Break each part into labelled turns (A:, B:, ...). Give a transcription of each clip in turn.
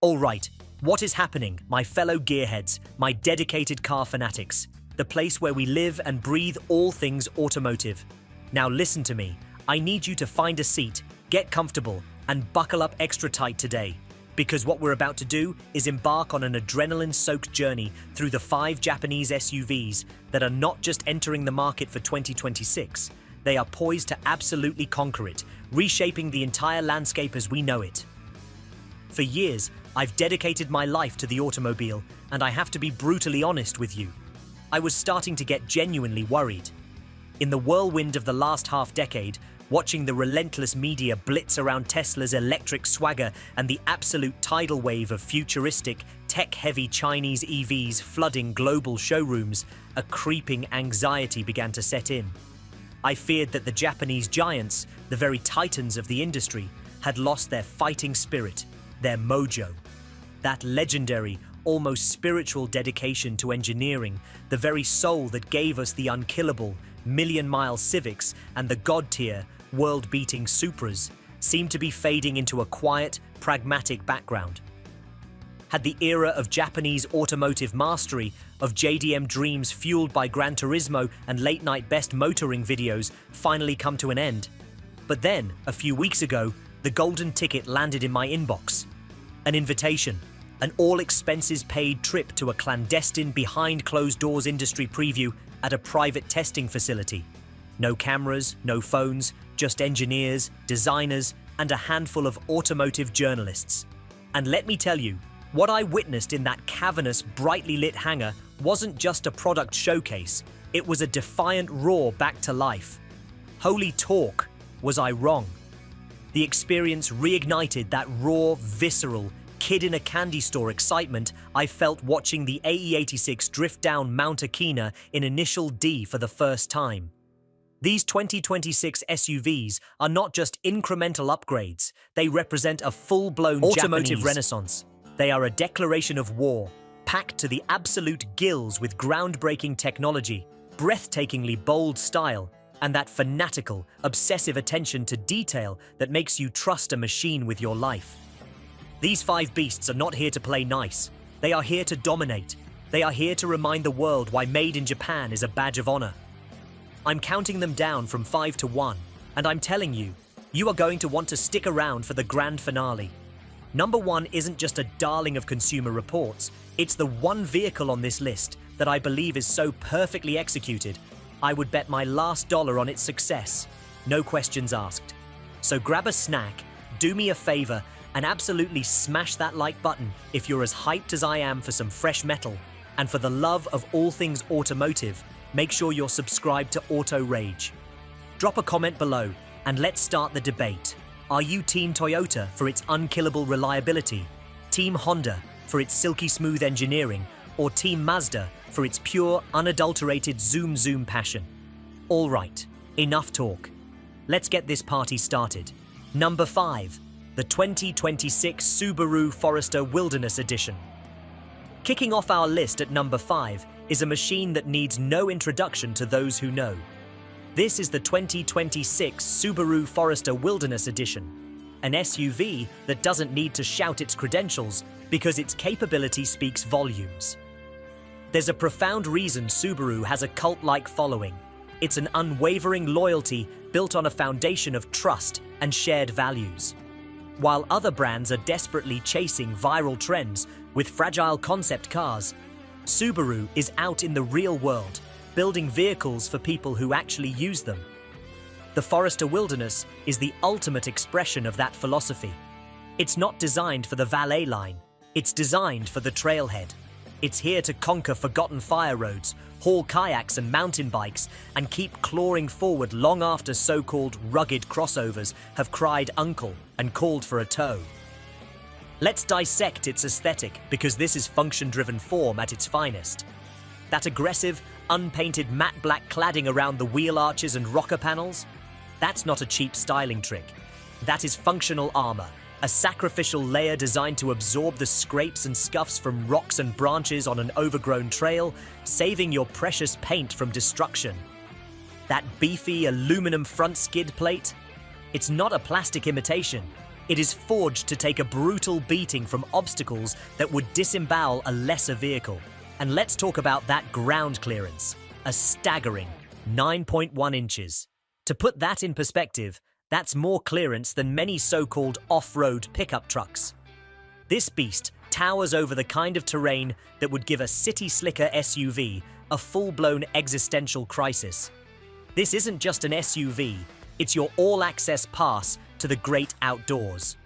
A: Alright, what is happening, my fellow gearheads, my dedicated car fanatics? The place where we live and breathe all things automotive. Now listen to me, I need you to find a seat, get comfortable, and buckle up extra tight today. Because what we're about to do is embark on an adrenaline-soaked journey through the 5 Japanese SUVs that are not just entering the market for 2026, they are poised to absolutely conquer it, reshaping the entire landscape as we know it. For years, I've dedicated my life to the automobile, and I have to be brutally honest with you. I was starting to get genuinely worried. In the whirlwind of the last half-decade, watching the relentless media blitz around Tesla's electric swagger and the absolute tidal wave of futuristic, tech-heavy Chinese EVs flooding global showrooms, a creeping anxiety began to set in. I feared that the Japanese giants, the very titans of the industry, had lost their fighting spirit, their mojo. That legendary, almost spiritual dedication to engineering, the very soul that gave us the unkillable, million-mile Civics and the god-tier, world-beating Supras, seemed to be fading into a quiet, pragmatic background. Had the era of Japanese automotive mastery, of JDM dreams fueled by Gran Turismo and late-night best motoring videos, finally come to an end? But then, a few weeks ago, the golden ticket landed in my inbox. An invitation, an all-expenses-paid trip to a clandestine behind-closed-doors industry preview at a private testing facility. No cameras, no phones, just engineers, designers, and a handful of automotive journalists. And let me tell you, what I witnessed in that cavernous, brightly lit hangar wasn't just a product showcase, it was a defiant roar back to life. Holy talk, was I wrong? The experience reignited that raw, visceral, kid-in-a-candy-store excitement I felt watching the AE86 drift down Mount Akina in Initial D for the first time. These 2026 SUVs are not just incremental upgrades, they represent a full-blown automotive renaissance. They are a declaration of war, packed to the absolute gills with groundbreaking technology, breathtakingly bold style, and that fanatical, obsessive attention to detail that makes you trust a machine with your life. These 5 beasts are not here to play nice. They are here to dominate. They are here to remind the world why Made in Japan is a badge of honor. I'm counting them down from 5 to 1, and I'm telling you, you are going to want to stick around for the grand finale. Number 1 isn't just a darling of Consumer Reports, it's the one vehicle on this list that I believe is so perfectly executed, I would bet my last dollar on its success. No questions asked. So grab a snack, do me a favor, and absolutely smash that like button if you're as hyped as I am for some fresh metal. And for the love of all things automotive, make sure you're subscribed to Auto Rage. Drop a comment below, and let's start the debate. Are you Team Toyota for its unkillable reliability, Team Honda for its silky smooth engineering, or Team Mazda for its pure, unadulterated zoom passion? All right, enough talk. Let's get this party started. Number 5, the 2026 Subaru Forester Wilderness Edition. Kicking off our list at number 5 is a machine that needs no introduction to those who know. This is the 2026 Subaru Forester Wilderness Edition, an SUV that doesn't need to shout its credentials because its capability speaks volumes. There's a profound reason Subaru has a cult-like following. It's an unwavering loyalty built on a foundation of trust and shared values. While other brands are desperately chasing viral trends with fragile concept cars, Subaru is out in the real world, building vehicles for people who actually use them. The Forester Wilderness is the ultimate expression of that philosophy. It's not designed for the valet line, it's designed for the trailhead. It's here to conquer forgotten fire roads, haul kayaks and mountain bikes, and keep clawing forward long after so-called rugged crossovers have cried uncle and called for a tow. Let's dissect its aesthetic, because this is function-driven form at its finest. That aggressive, unpainted matte black cladding around the wheel arches and rocker panels? That's not a cheap styling trick. That is functional armor, a sacrificial layer designed to absorb the scrapes and scuffs from rocks and branches on an overgrown trail, saving your precious paint from destruction. That beefy aluminum front skid plate? It's not a plastic imitation. It is forged to take a brutal beating from obstacles that would disembowel a lesser vehicle. And let's talk about that ground clearance, a staggering 9.1 inches. To put that in perspective, that's more clearance than many so-called off-road pickup trucks. This beast towers over the kind of terrain that would give a city slicker SUV a full-blown existential crisis. This isn't just an SUV, it's your all-access pass to the great outdoors.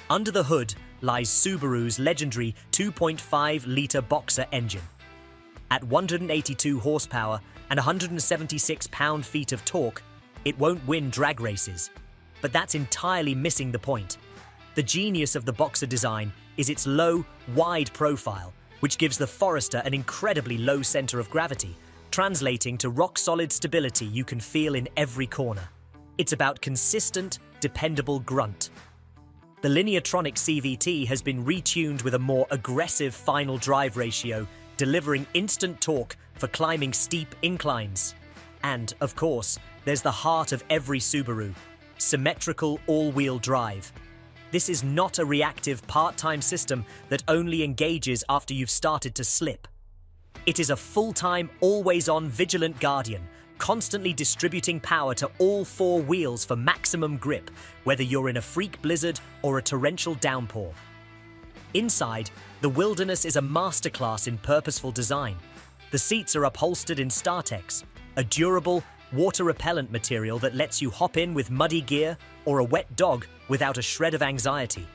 A: Under the hood lies Subaru's legendary 2.5-litre Boxer engine. At 182 horsepower and 176 pound-feet of torque, it won't win drag races. But that's entirely missing the point. The genius of the Boxer design is its low, wide profile, which gives the Forester an incredibly low center of gravity, translating to rock-solid stability you can feel in every corner. It's about consistent, dependable grunt. The Lineartronic CVT has been retuned with a more aggressive final drive ratio, delivering instant torque for climbing steep inclines. And, of course, there's the heart of every Subaru: symmetrical all-wheel drive. This is not a reactive part-time system that only engages after you've started to slip. It is a full-time, always-on vigilant guardian, constantly distributing power to all four wheels for maximum grip, whether you're in a freak blizzard or a torrential downpour. Inside, the Wilderness is a masterclass in purposeful design. The seats are upholstered in Startex, a durable, water-repellent material that lets you hop in with muddy gear or a wet dog without a shred of anxiety.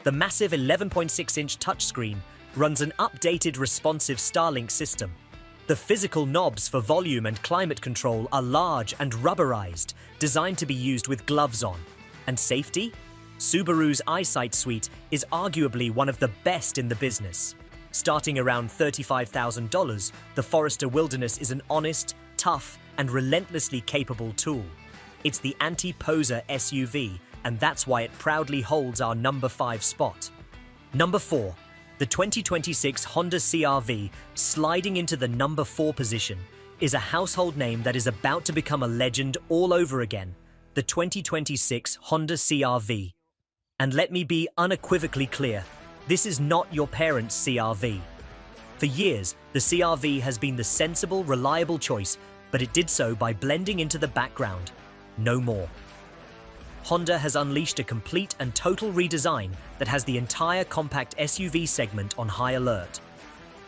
A: The massive 11.6-inch touchscreen runs an updated responsive Starlink system. The physical knobs for volume and climate control are large and rubberized, designed to be used with gloves on. And safety? Subaru's EyeSight suite is arguably one of the best in the business. Starting around $35,000, the Forester Wilderness is an honest, tough, and relentlessly capable tool. It's the anti-poser SUV, and that's why it proudly holds our number 5 spot. Number 4. The 2026 Honda CR-V, sliding into the number 4 position, is a household name that is about to become a legend all over again: the 2026 Honda CR-V. And let me be unequivocally clear, this is not your parents' CR-V. For years, the CR-V has been the sensible, reliable choice, but it did so by blending into the background. No more. Honda has unleashed a complete and total redesign that has the entire compact SUV segment on high alert.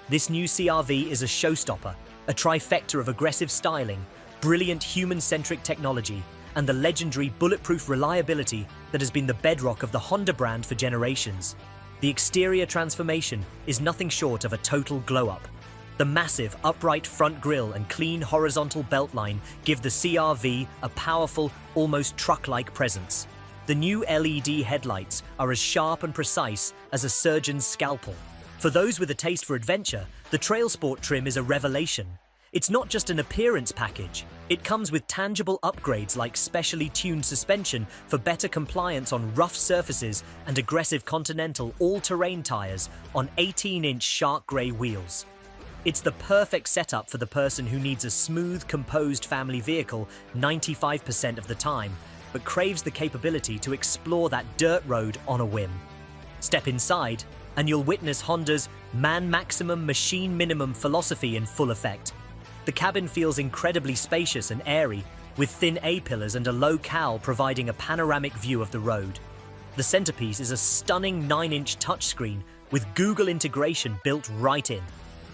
A: This new CR-V is a showstopper, a trifecta of aggressive styling, brilliant human-centric technology, and the legendary bulletproof reliability that has been the bedrock of the Honda brand for generations. The exterior transformation is nothing short of a total glow-up. The massive upright front grille and clean horizontal beltline give the CR-V a powerful, almost truck-like presence. The new LED headlights are as sharp and precise as a surgeon's scalpel. For those with a taste for adventure, the Trail Sport trim is a revelation. It's not just an appearance package. It comes with tangible upgrades like specially tuned suspension for better compliance on rough surfaces and aggressive Continental all-terrain tires on 18-inch shark grey wheels. It's the perfect setup for the person who needs a smooth, composed family vehicle 95% of the time, but craves the capability to explore that dirt road on a whim. Step inside, and you'll witness Honda's man maximum, machine minimum philosophy in full effect. The cabin feels incredibly spacious and airy, with thin A-pillars and a low cowl providing a panoramic view of the road. The centerpiece is a stunning 9-inch touchscreen with Google integration built right in.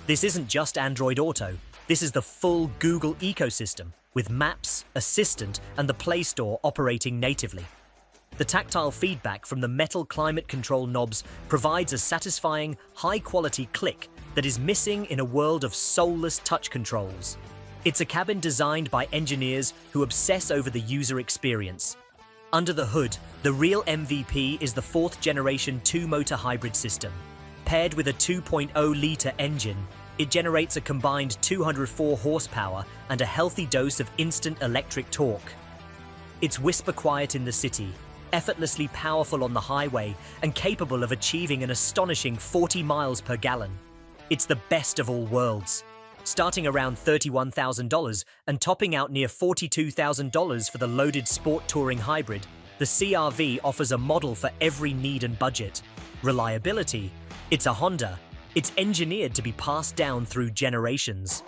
A: This isn't just Android Auto, this is the full Google ecosystem, with Maps, Assistant, and the Play Store operating natively. The tactile feedback from the metal climate control knobs provides a satisfying, high-quality click that is missing in a world of soulless touch controls. It's a cabin designed by engineers who obsess over the user experience. Under the hood, the real MVP is the 4th-generation 2-motor hybrid system. Paired with a 2.0-litre engine, it generates a combined 204 horsepower and a healthy dose of instant electric torque. It's whisper quiet in the city, effortlessly powerful on the highway, and capable of achieving an astonishing 40 miles per gallon. It's the best of all worlds. Starting around $31,000 and topping out near $42,000 for the loaded sport touring hybrid, The CR-V offers a model for every need and budget. Reliability? It's a Honda. It's engineered to be passed down through generations.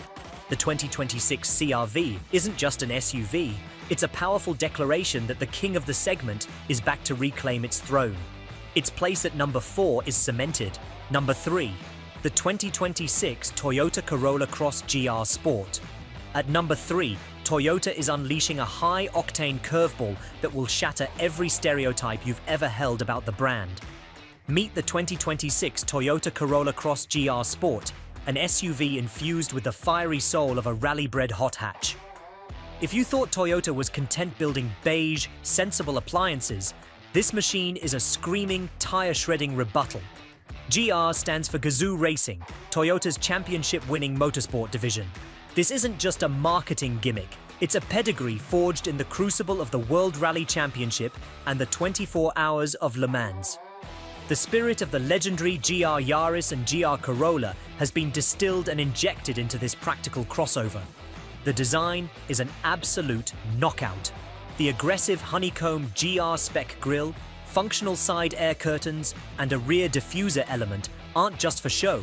A: The 2026 CR-V isn't just an SUV, it's a powerful declaration that the king of the segment is back to reclaim its throne. Its place at number 4 is cemented. Number 3, the 2026 Toyota Corolla Cross GR Sport. At number 3, Toyota is unleashing a high-octane curveball that will shatter every stereotype you've ever held about the brand. Meet the 2026 Toyota Corolla Cross GR Sport, an SUV infused with the fiery soul of a rally-bred hot hatch. If you thought Toyota was content building beige, sensible appliances, this machine is a screaming, tire-shredding rebuttal. GR stands for Gazoo Racing, Toyota's championship-winning motorsport division. This isn't just a marketing gimmick, it's a pedigree forged in the crucible of the World Rally Championship and the 24 Hours of Le Mans. The spirit of the legendary GR Yaris and GR Corolla has been distilled and injected into this practical crossover. The design is an absolute knockout. The aggressive honeycomb GR spec grille, functional side air curtains, and a rear diffuser element aren't just for show.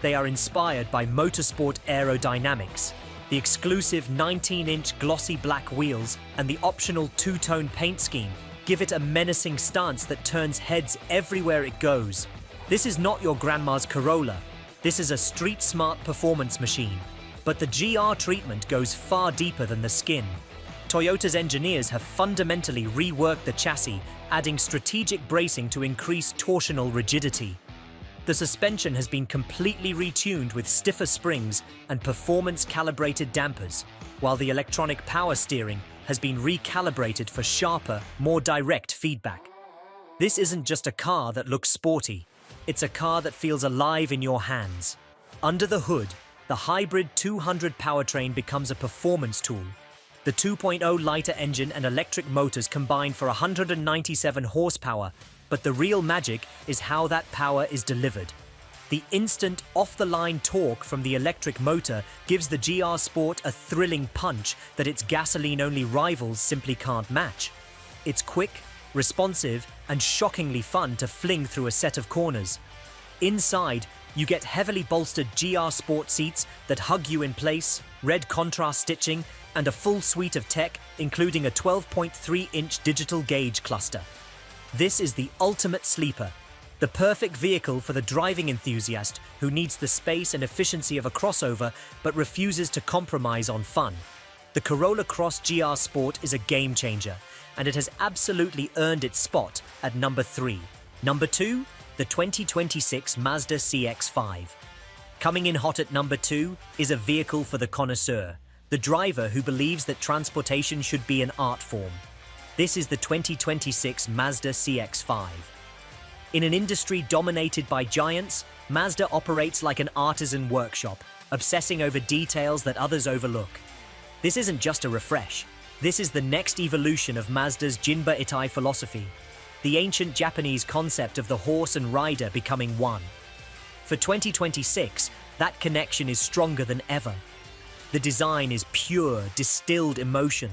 A: They are inspired by motorsport aerodynamics. The exclusive 19-inch glossy black wheels and the optional two-tone paint scheme give it a menacing stance that turns heads everywhere it goes. This is not your grandma's Corolla. This is a street-smart performance machine. But the GR treatment goes far deeper than the skin. Toyota's engineers have fundamentally reworked the chassis, adding strategic bracing to increase torsional rigidity. The suspension has been completely retuned with stiffer springs and performance-calibrated dampers, while the electronic power steering has been recalibrated for sharper, more direct feedback. This isn't just a car that looks sporty, it's a car that feels alive in your hands. Under the hood, the hybrid 200 powertrain becomes a performance tool. The 2.0 lighter engine and electric motors combine for 197 horsepower, but the real magic is how that power is delivered. The instant off-the-line torque from the electric motor gives the GR Sport a thrilling punch that its gasoline-only rivals simply can't match. It's quick, responsive, and shockingly fun to fling through a set of corners. Inside, you get heavily bolstered GR Sport seats that hug you in place, red contrast stitching, and a full suite of tech, including a 12.3-inch digital gauge cluster. This is the ultimate sleeper, the perfect vehicle for the driving enthusiast who needs the space and efficiency of a crossover but refuses to compromise on fun. The Corolla Cross GR Sport is a game changer, and it has absolutely earned its spot at number 3. Number 2, the 2026 Mazda CX-5. Coming in hot at number 2 is a vehicle for the connoisseur, the driver who believes that transportation should be an art form. This is the 2026 Mazda CX-5. In an industry dominated by giants, Mazda operates like an artisan workshop, obsessing over details that others overlook. This isn't just a refresh. This is the next evolution of Mazda's Jinba Itai philosophy, the ancient Japanese concept of the horse and rider becoming one. For 2026, that connection is stronger than ever. The design is pure, distilled emotion.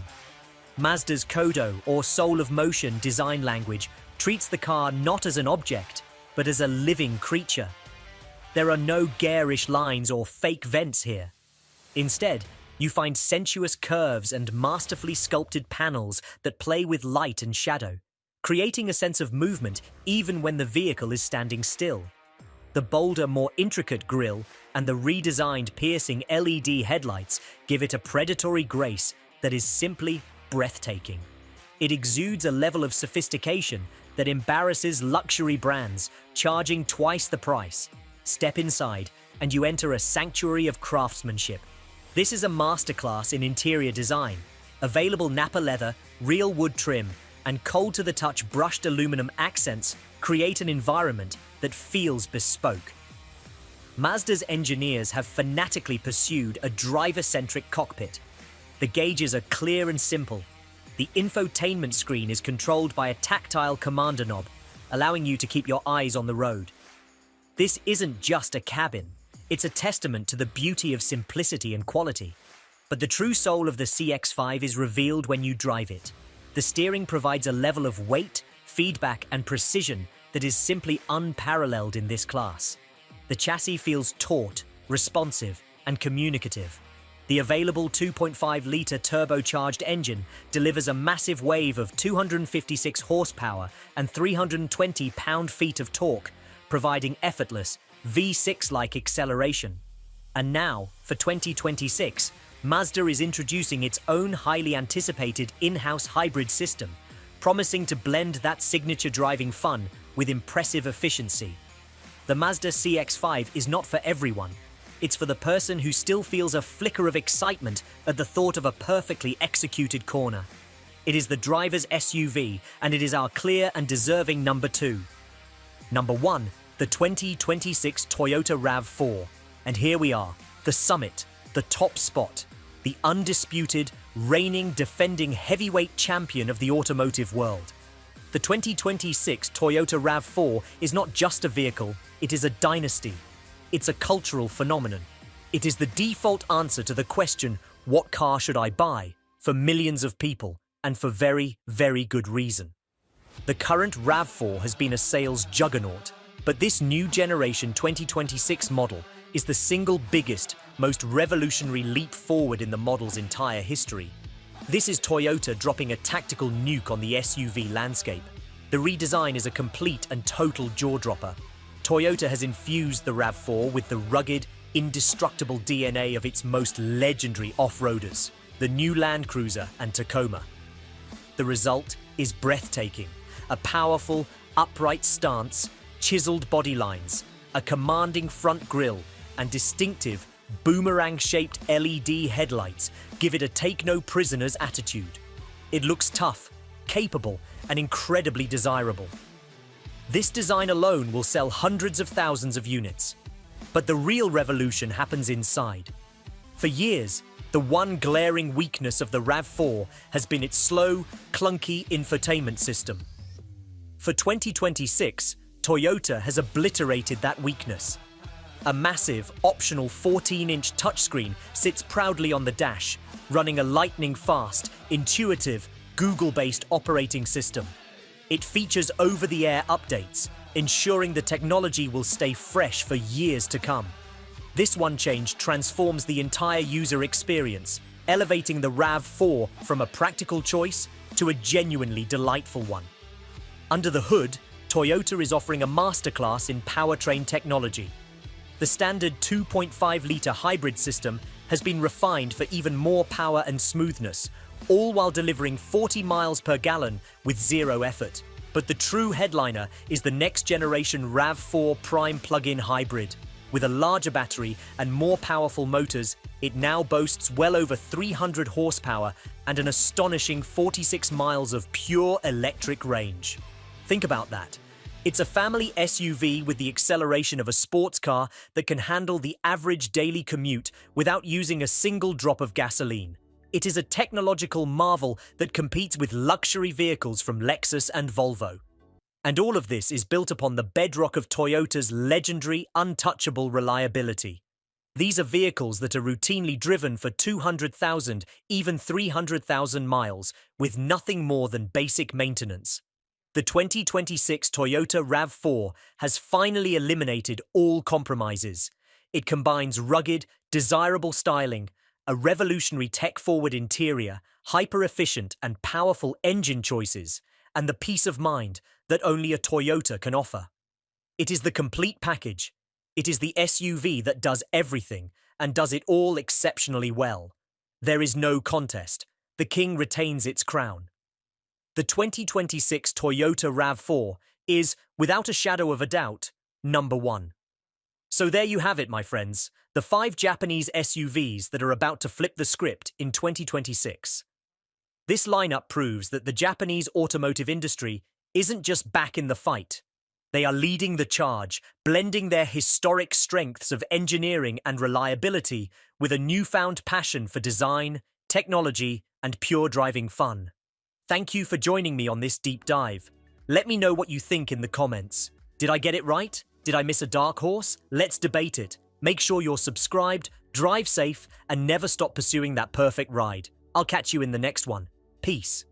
A: Mazda's Kodo, or Soul of Motion design language, treats the car not as an object, but as a living creature. There are no garish lines or fake vents here. Instead, you find sensuous curves and masterfully sculpted panels that play with light and shadow, creating a sense of movement even when the vehicle is standing still. The bolder, more intricate grille and the redesigned piercing LED headlights give it a predatory grace that is simply breathtaking. It exudes a level of sophistication that embarrasses luxury brands, charging twice the price. Step inside, and you enter a sanctuary of craftsmanship. This is a masterclass in interior design. Available Napa leather, real wood trim, and cold-to-the-touch brushed aluminum accents create an environment that feels bespoke. Mazda's engineers have fanatically pursued a driver-centric cockpit. The gauges are clear and simple. The infotainment screen is controlled by a tactile commander knob, allowing you to keep your eyes on the road. This isn't just a cabin. It's a testament to the beauty of simplicity and quality. But the true soul of the CX-5 is revealed when you drive it. The steering provides a level of weight, feedback, and precision that is simply unparalleled in this class. The chassis feels taut, responsive, and communicative. The available 2.5-litre turbocharged engine delivers a massive wave of 256 horsepower and 320 pound-feet of torque, providing effortless V6-like acceleration. And now, for 2026, Mazda is introducing its own highly anticipated in-house hybrid system, promising to blend that signature driving fun with impressive efficiency. The Mazda CX-5 is not for everyone. It's for the person who still feels a flicker of excitement at the thought of a perfectly executed corner. It is the driver's SUV, and it is our clear and deserving number 2. Number 1, the 2026 Toyota RAV4. And here we are, the summit, the top spot, the undisputed, reigning, defending heavyweight champion of the automotive world. The 2026 Toyota RAV4 is not just a vehicle, it is a dynasty. It's a cultural phenomenon. It is the default answer to the question, what car should I buy, for millions of people, and for very, very good reason. The current RAV4 has been a sales juggernaut, but this new generation 2026 model is the single biggest, most revolutionary leap forward in the model's entire history. This is Toyota dropping a tactical nuke on the SUV landscape. The redesign is a complete and total jaw-dropper. Toyota has infused the RAV4 with the rugged, indestructible DNA of its most legendary off-roaders, the new Land Cruiser and Tacoma. The result is breathtaking. A powerful, upright stance, chiseled body lines, a commanding front grille, and distinctive, boomerang-shaped LED headlights give it a take-no-prisoners attitude. It looks tough, capable, and incredibly desirable. This design alone will sell hundreds of thousands of units. But the real revolution happens inside. For years, the one glaring weakness of the RAV4 has been its slow, clunky infotainment system. For 2026, Toyota has obliterated that weakness. A massive, optional 14-inch touchscreen sits proudly on the dash, running a lightning-fast, intuitive, Google-based operating system. It features over-the-air updates, ensuring the technology will stay fresh for years to come. This one change transforms the entire user experience, elevating the RAV4 from a practical choice to a genuinely delightful one. Under the hood, Toyota is offering a masterclass in powertrain technology. The standard 2.5-litre hybrid system has been refined for even more power and smoothness, all while delivering 40 miles per gallon with zero effort. But the true headliner is the next-generation RAV4 Prime plug-in hybrid. With a larger battery and more powerful motors, it now boasts well over 300 horsepower and an astonishing 46 miles of pure electric range. Think about that. It's a family SUV with the acceleration of a sports car that can handle the average daily commute without using a single drop of gasoline. It is a technological marvel that competes with luxury vehicles from Lexus and Volvo. And all of this is built upon the bedrock of Toyota's legendary, untouchable reliability. These are vehicles that are routinely driven for 200,000, even 300,000 miles, with nothing more than basic maintenance. The 2026 Toyota RAV4 has finally eliminated all compromises. It combines rugged, desirable styling, a revolutionary tech-forward interior, hyper-efficient and powerful engine choices, and the peace of mind that only a Toyota can offer. It is the complete package. It is the SUV that does everything and does it all exceptionally well. There is no contest. The king retains its crown. The 2026 Toyota RAV4 is, without a shadow of a doubt, number 1. So there you have it, my friends, the 5 Japanese SUVs that are about to flip the script in 2026. This lineup proves that the Japanese automotive industry isn't just back in the fight. They are leading the charge, blending their historic strengths of engineering and reliability with a newfound passion for design, technology, and pure driving fun. Thank you for joining me on this deep dive. Let me know what you think in the comments. Did I get it right? Did I miss a dark horse? Let's debate it. Make sure you're subscribed, drive safe, and never stop pursuing that perfect ride. I'll catch you in the next one. Peace.